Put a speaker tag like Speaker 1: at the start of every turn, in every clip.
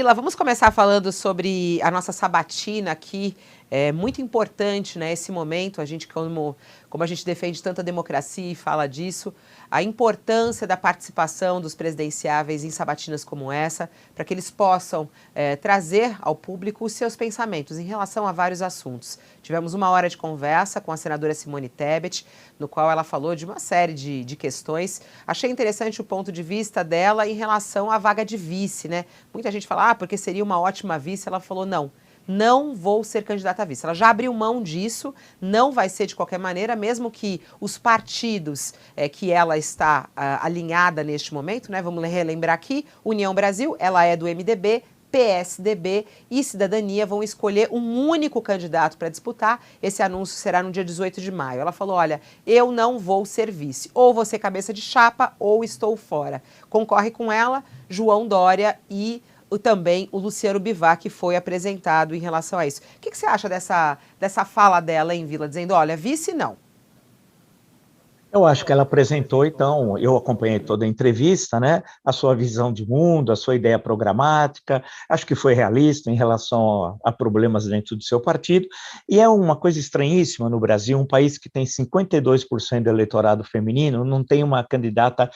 Speaker 1: Camila, vamos começar falando sobre a nossa sabatina aqui. É muito importante, né, esse momento, a gente como a gente defende tanta democracia e fala disso, a importância da participação dos presidenciáveis em sabatinas como essa, para que eles possam trazer ao público os seus pensamentos em relação a vários assuntos. Tivemos uma hora de conversa com a senadora Simone Tebet, no qual ela falou de uma série de questões. Achei interessante o ponto de vista dela em relação à vaga de vice, né? Muita gente fala, porque seria uma ótima vice. Ela falou, não vou ser candidata a vice. Ela já abriu mão disso, não vai ser de qualquer maneira, mesmo que os partidos que ela está alinhada neste momento, né? Vamos relembrar aqui, União Brasil, ela é do MDB, PSDB e Cidadania vão escolher um único candidato para disputar. Esse anúncio será no dia 18 de maio. Ela falou, olha, eu não vou ser vice. Ou vou ser cabeça de chapa ou estou fora. Concorre com ela João Dória e também o Luciano Bivar, que foi apresentado em relação a isso. O que você acha dessa fala dela, hein, Vila, dizendo, olha, vice não?
Speaker 2: Eu acho que ela apresentou, então, eu acompanhei toda a entrevista, né, a sua visão de mundo, a sua ideia programática, acho que foi realista em relação a problemas dentro do seu partido, e é uma coisa estranhíssima no Brasil, um país que tem 52% do eleitorado feminino, não tem uma candidata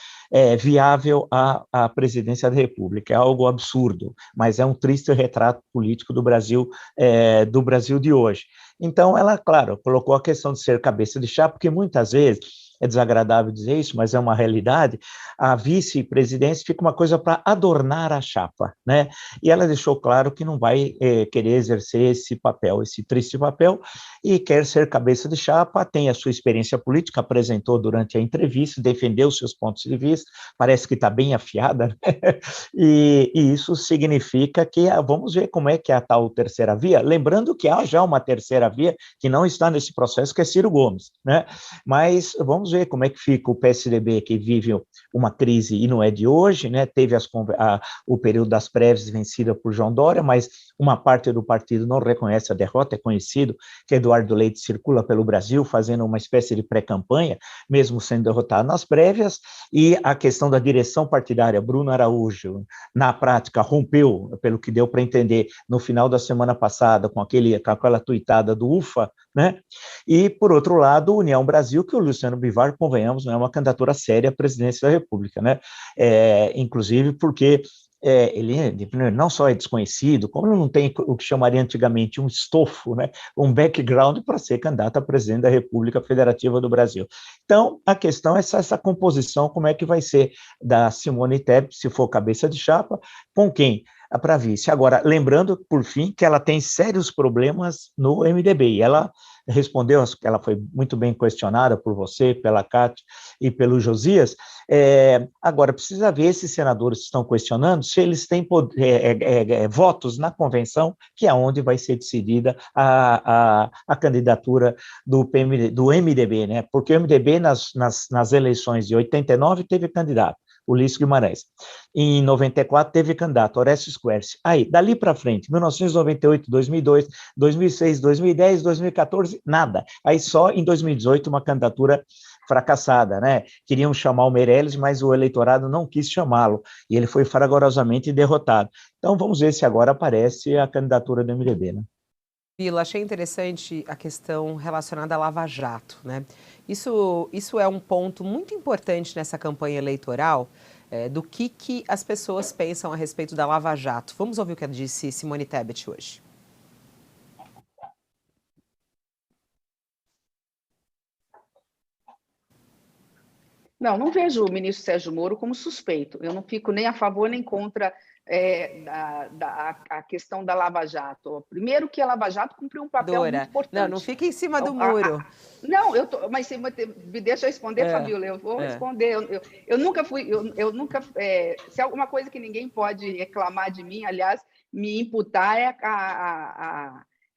Speaker 2: viável à presidência da República, é algo absurdo, mas é um triste retrato político do Brasil de hoje. Então, ela, claro, colocou a questão de ser cabeça de chapa, porque muitas vezes é desagradável dizer isso, mas é uma realidade, a vice-presidência fica uma coisa para adornar a chapa, né? E ela deixou claro que não vai querer exercer esse papel, esse triste papel, e quer ser cabeça de chapa, tem a sua experiência política, apresentou durante a entrevista, defendeu seus pontos de vista, parece que está bem afiada, né? E isso significa que vamos ver como é que é a tal terceira via, lembrando que há já uma terceira via que não está nesse processo, que é Ciro Gomes, né? Mas vamos ver como é que fica o PSDB, que vive uma crise e não é de hoje, né? Teve o período das prévias vencida por João Dória, mas uma parte do partido não reconhece a derrota, é conhecido que Eduardo Leite circula pelo Brasil fazendo uma espécie de pré-campanha, mesmo sendo derrotado nas prévias, e a questão da direção partidária, Bruno Araújo, na prática, rompeu, pelo que deu para entender, no final da semana passada, com aquela tuitada do UFA, né? E, por outro lado, União Brasil, que o Luciano Bivar, convenhamos, não é uma candidatura séria à presidência da República, né? Inclusive porque ele não só é desconhecido, como ele não tem o que chamaria antigamente um estofo, né, um background para ser candidato a presidente da República Federativa do Brasil. Então, a questão é essa composição, como é que vai ser da Simone Tebet, se for cabeça de chapa, com quem? Para vice. Agora, lembrando, por fim, que ela tem sérios problemas no MDB, e ela respondeu, ela foi muito bem questionada por você, pela Cátia e pelo Josias. Agora, precisa ver esses senadores que estão questionando se eles têm votos na convenção, que é onde vai ser decidida a candidatura do MDB, né? Porque o MDB, nas eleições de 89, teve candidato, Ulisses Guimarães. Em 94 teve candidato, Orestes Quercia. Aí, dali para frente, 1998, 2002, 2006, 2010, 2014, nada. Aí só em 2018 uma candidatura fracassada, né? Queriam chamar o Meirelles, mas o eleitorado não quis chamá-lo, e ele foi fragorosamente derrotado. Então vamos ver se agora aparece a candidatura do MDB, né?
Speaker 1: Vila, achei interessante a questão relacionada à Lava Jato, né? Isso é um ponto muito importante nessa campanha eleitoral, do que as pessoas pensam a respeito da Lava Jato. Vamos ouvir o que disse Simone Tebet hoje.
Speaker 3: Não vejo o ministro Sérgio Moro como suspeito. Eu não fico nem a favor nem contra a questão da Lava Jato. Primeiro que a Lava Jato cumpriu um papel muito importante.
Speaker 1: Não fica em cima do muro.
Speaker 3: Não, mas me deixa eu responder, Fabíola, eu vou responder. Eu nunca fui, se alguma coisa que ninguém pode reclamar de mim, aliás, me imputar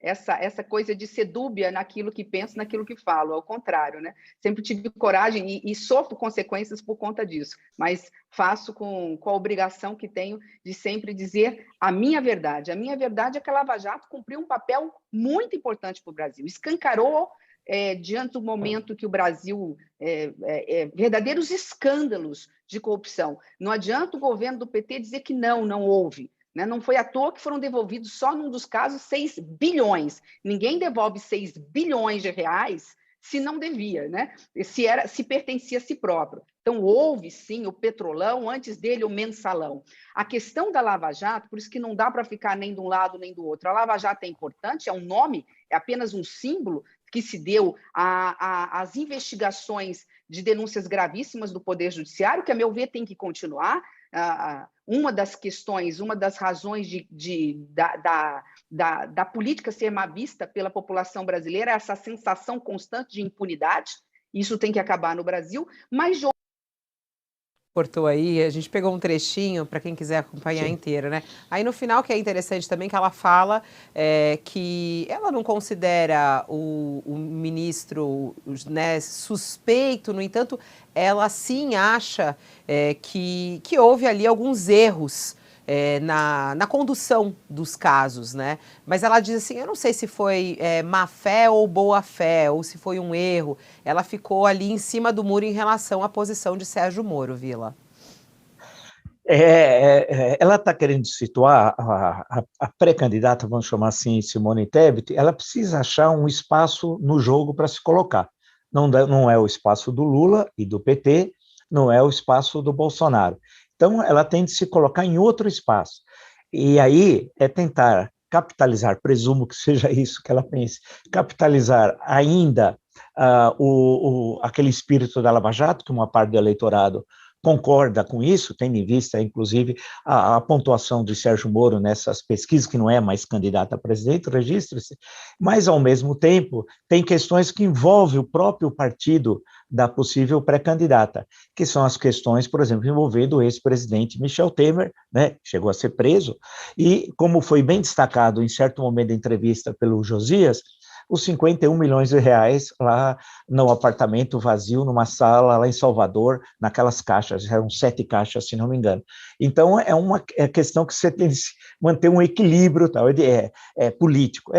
Speaker 3: essa coisa de ser dúbia naquilo que penso, naquilo que falo, ao contrário, né? Sempre tive coragem e sofro consequências por conta disso, mas faço com a obrigação que tenho de sempre dizer a minha verdade. A minha verdade é que a Lava Jato cumpriu um papel muito importante para o Brasil, escancarou diante do momento que o Brasil verdadeiros escândalos de corrupção. Não adianta o governo do PT dizer que não houve. né? Não foi à toa que foram devolvidos só num dos casos 6 bilhões. Ninguém devolve 6 bilhões de reais se não devia, né? Se pertencia a si próprio. Então, houve, sim, o Petrolão, antes dele o Mensalão. A questão da Lava Jato, por isso que não dá para ficar nem de um lado nem do outro. A Lava Jato é importante, é um nome, é apenas um símbolo que se deu às investigações de denúncias gravíssimas do Poder Judiciário, que, a meu ver, tem que continuar. Uma das questões, uma das razões da política ser má vista pela população brasileira é essa sensação constante de impunidade. Isso tem que acabar no Brasil, mas
Speaker 1: Cortou aí, a gente pegou um trechinho para quem quiser acompanhar inteiro, né? Aí no final, que é interessante também, que ela fala que ela não considera o ministro, né, suspeito, no entanto, ela sim acha que houve ali alguns erros na condução dos casos, né? Mas ela diz assim, eu não sei se foi má fé ou boa fé, ou se foi um erro. Ela ficou ali em cima do muro em relação à posição de Sérgio Moro, Vila.
Speaker 2: Ela está querendo situar a pré-candidata, vamos chamar assim, Simone Tebet, ela precisa achar um espaço no jogo para se colocar. Não é o espaço do Lula e do PT, não é o espaço do Bolsonaro. Então, ela tem de se colocar em outro espaço. E aí é tentar capitalizar, presumo que seja isso que ela pense, capitalizar ainda aquele espírito da Lava Jato, que uma parte do eleitorado concorda com isso, tendo em vista, inclusive, a pontuação de Sérgio Moro nessas pesquisas, que não é mais candidato a presidente, registre-se, mas, ao mesmo tempo, tem questões que envolvem o próprio partido da possível pré-candidata, que são as questões, por exemplo, envolvendo o ex-presidente Michel Temer, né, chegou a ser preso, e, como foi bem destacado em certo momento da entrevista pelo Josias, os 51 milhões de reais lá no apartamento vazio, numa sala lá em Salvador, naquelas caixas, eram 7 caixas, se não me engano. Então, é uma questão que você tem de manter um equilíbrio, tal, político,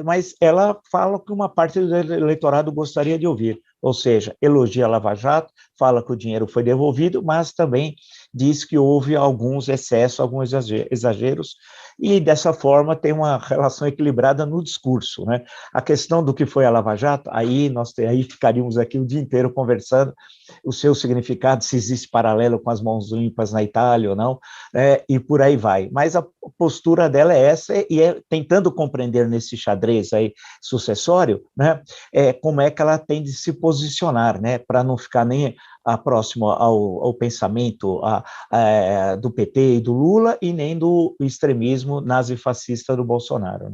Speaker 2: mas ela fala que uma parte do eleitorado gostaria de ouvir, ou seja, elogia a Lava Jato, fala que o dinheiro foi devolvido, mas também diz que houve alguns excessos, alguns exageros, e dessa forma tem uma relação equilibrada no discurso, né? A questão do que foi a Lava Jato, aí ficaríamos aqui o dia inteiro conversando, o seu significado, se existe paralelo com as mãos limpas na Itália ou não, e por aí vai. Mas a postura dela é essa, e tentando compreender nesse xadrez aí sucessório, né, como é que ela tem de se posicionar, né, para não ficar nem próximo ao pensamento do PT e do Lula, e nem do extremismo nazifascista do Bolsonaro.